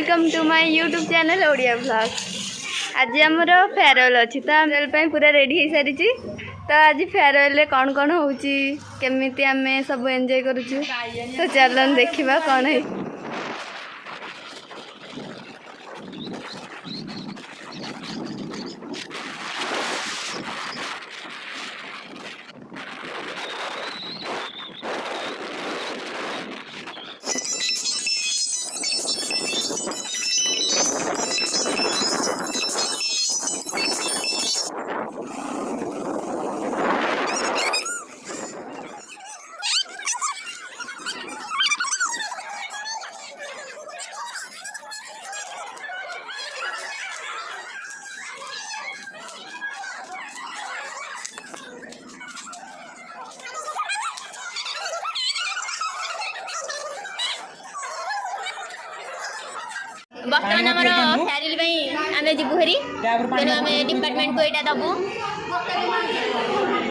Welcome to my YouTube channel Odia blog. आज आमर farewell अच्छी तो फेयरवेल पूरा रेडी हो सारी। तो आज फेयरवेल कौन कौन होमी आम सब एंजॉय करुचु तो चलन देखा कौन है। बर्तमान आम फेयरवेल आम जीवु हेरी तेणु आम डिपार्टमेंट को यहाँ दबू।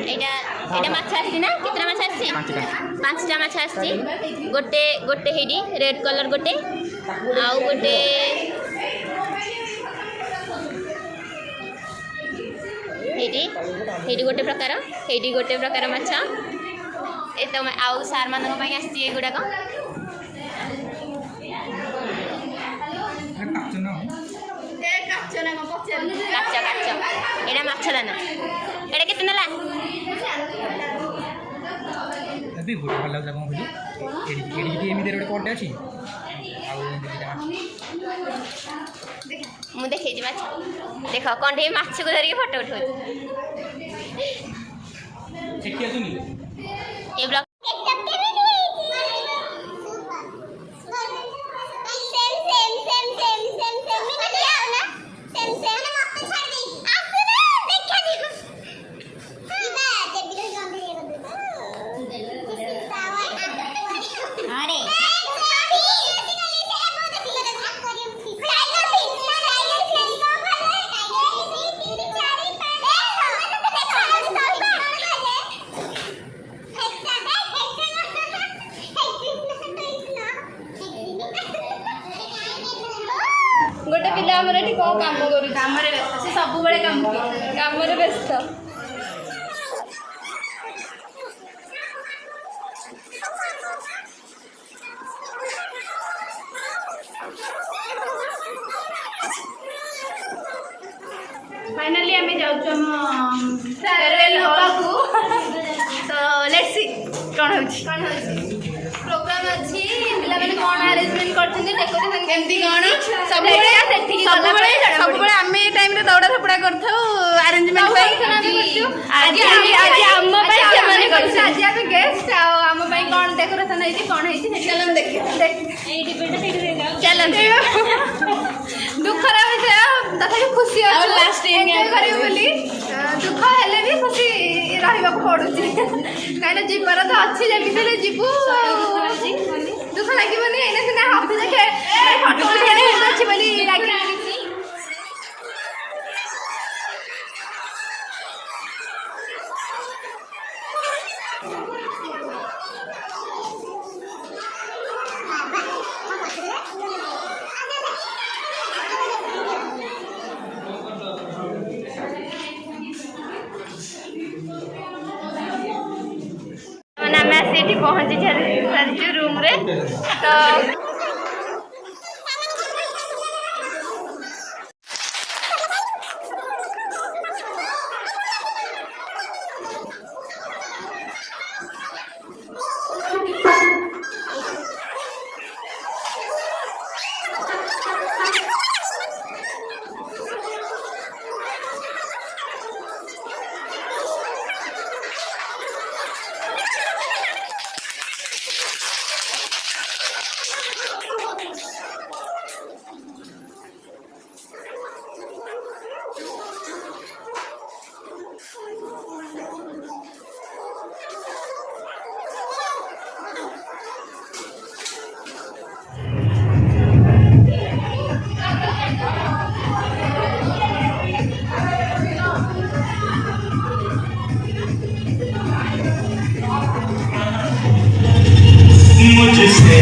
यहाँ माछ आसना केतना माछ आसी 5टा माछ आसी गोटे गोटे हेडी रेड कलर गोटे आउ गोटे हेडी गोटे प्रकार माछ ए तो आउ सार मानक आसी गुड़ाक काच एटा माछ दाना एटा केते नला अभी गुड वाला जगह होली एडी एमी देर कोटे अछि मु देखै जी माछ देख कंढे माछ को धरि फोटो उठो ठीक है सुनी ए ब्लॉग गोटे पिला हमर एठी को काम करू काम रे व्यस्त से सब बळे काम रे व्यस्त। फाइनली हमें जाउछु हम फेयरवेल होबाकू तो लेट्स सी कोन होछि प्रोग्राम अछि पिला माने कोन अरेंजमेंट करछन डेकोरेशन केमती कोन सब बळे आमे टाइम रे दौड़ा थपड़ा करथौ अरेंजमेंट भाई आज हम भाई के माने करछ आज आमे गेस्ट आ हम भाई कोन डेकोरेशन है कोन है चलन देख ए डिपेंड से चलन दुख खराब है तथा खुशी है लास्ट एंजॉय करियो बोली दुख हेले भी खुशी रहबा को पडुची काइना जीवर तो अच्छी जेमिते जीवु दुख लागिबनी एने सिना हाफ देखे फोटो हेले अच्छी बोली लागी पहुंची सारी रूम रे तो मुझसे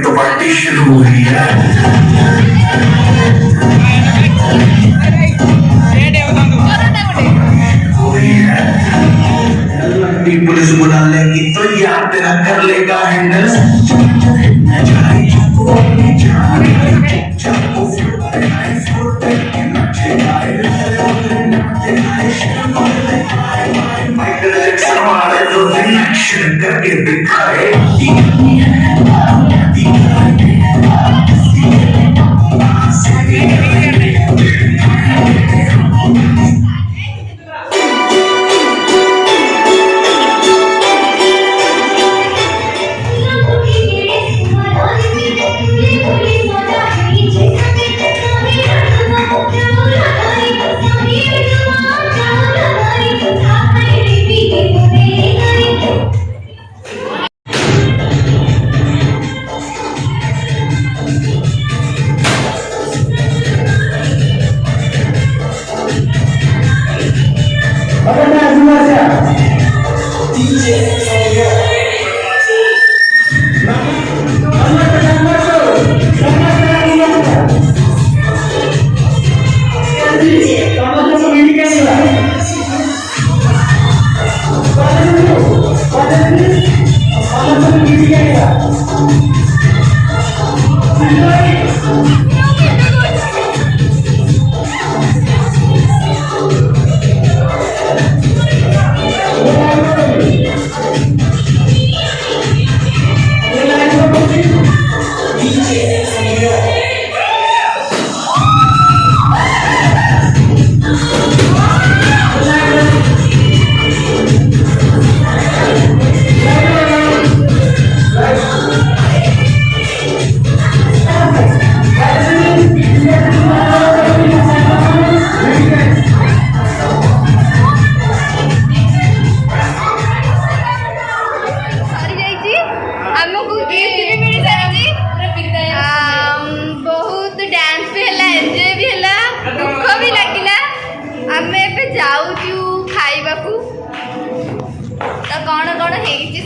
तो पार्टी शुरू हुई है पुलिस बुला लेगी तो यार तेरा कर लेगा हैंडल करके दिखाए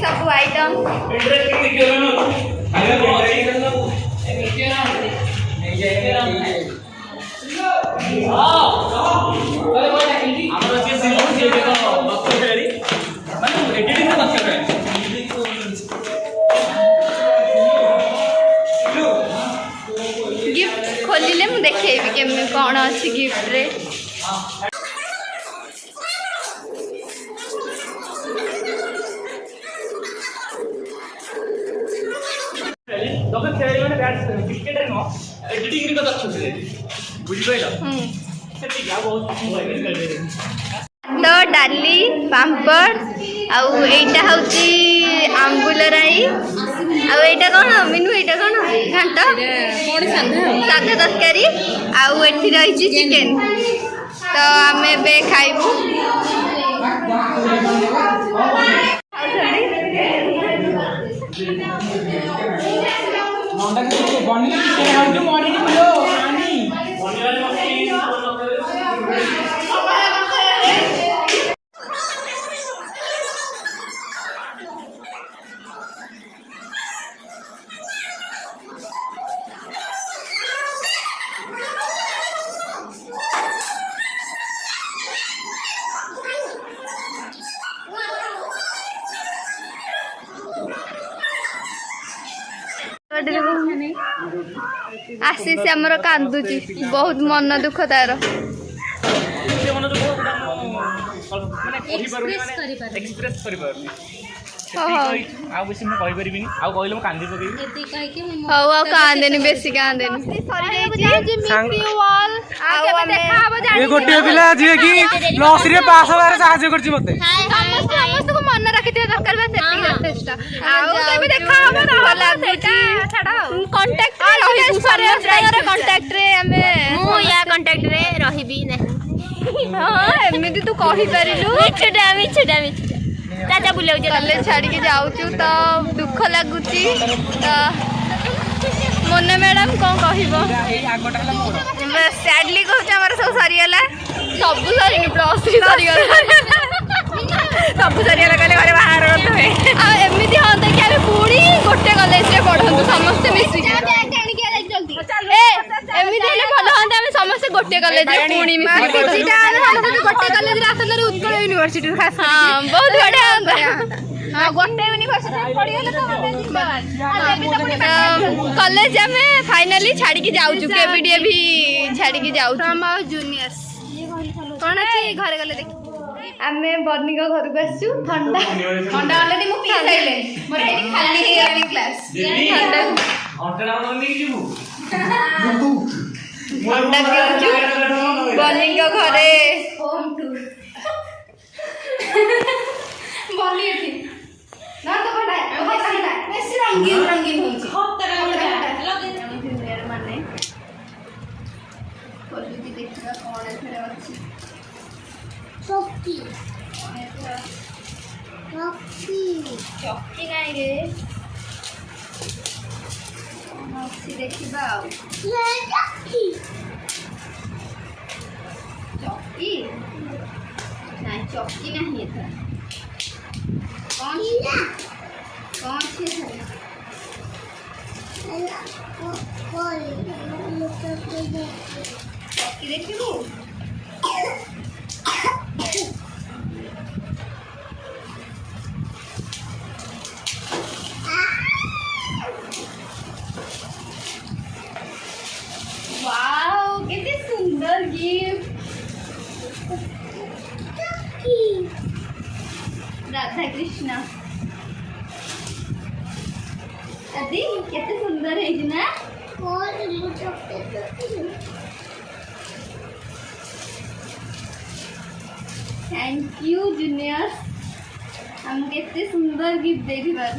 सब आइटम गिफ्ट खोलिले मु देखेबी केमे कौन अच्छी गिफ्ट रे तो डाली पापड़ आईटा हूँ आंबुल राई आईटा कौन मीनू एटा कौन घाट साधा तरकारी आठी रही चिकेन तो आम ए खाइबू आशीष आमर कांदुची बहुत मन दुख तार कांदेनी बेसी कांदेनी गोटे पिला जी की प्लस रे पास होबार साहाय्य करछि मते समस्त को मन रखि दरकार बा सेटिंग यथेष्ट आउ केबे देखा हम रहला सेटा छाडा कांटेक्ट रे कांटेक्ट रे हमें मु या कांटेक्ट रे रहिबी नहीं हां एमिति तू कहि परिलु छुटा चाचा बुले कॉलेज छाड़ी के जाऊचु तो दुख लगुची तो मोना मैडम कौन कहबो सैडली कहूँ आम सब सरीगला सब सरी प्लस 3 सरीगला सब सरीगला कहले घरे बाहर करते एमती हाँ कि आम पुणी गोटे कॉलेज में पढ़ु समस्ते मिसिकी एमती भल हाँ आम समस्ते गोटे कॉलेज पुणी गोटे कॉलेज उत्कल यूनिवर्सिटी हाँ बहुत बढ़िया गोटे यूनिवर्सिटी कॉलेज आम फाइनाली छाड़ी जाऊँ K.B.D.A.V छाड़ी जाऊँ जूनियर्स कौन अच्छी घरे गले देख आम बर्नी घर को आसु ठंडा ठंडा अलरेडी मु पी साइले मोर एठी खाली हे आनी क्लास ठंडा ठंडा पिउछु बर्नी घरे होम टूर बर्नी एठी ना तो बड़ा है बेसी रंगीन रंगीन होची खतरा जूनियर माने पॉलिटी देखिबा कोन एथरे अछि चौकी चौकी नहीं रे अच्छी देखिबा चौकी नहीं चौकी नहीं था कौन सी चौकी देखिबू वाओ कितनी सुंदर गिफ्ट राधा कृष्ण अदी कितने सुंदर है ना थैंक यू जूनियर हम कितने सुंदर गिफ्ट देखी बार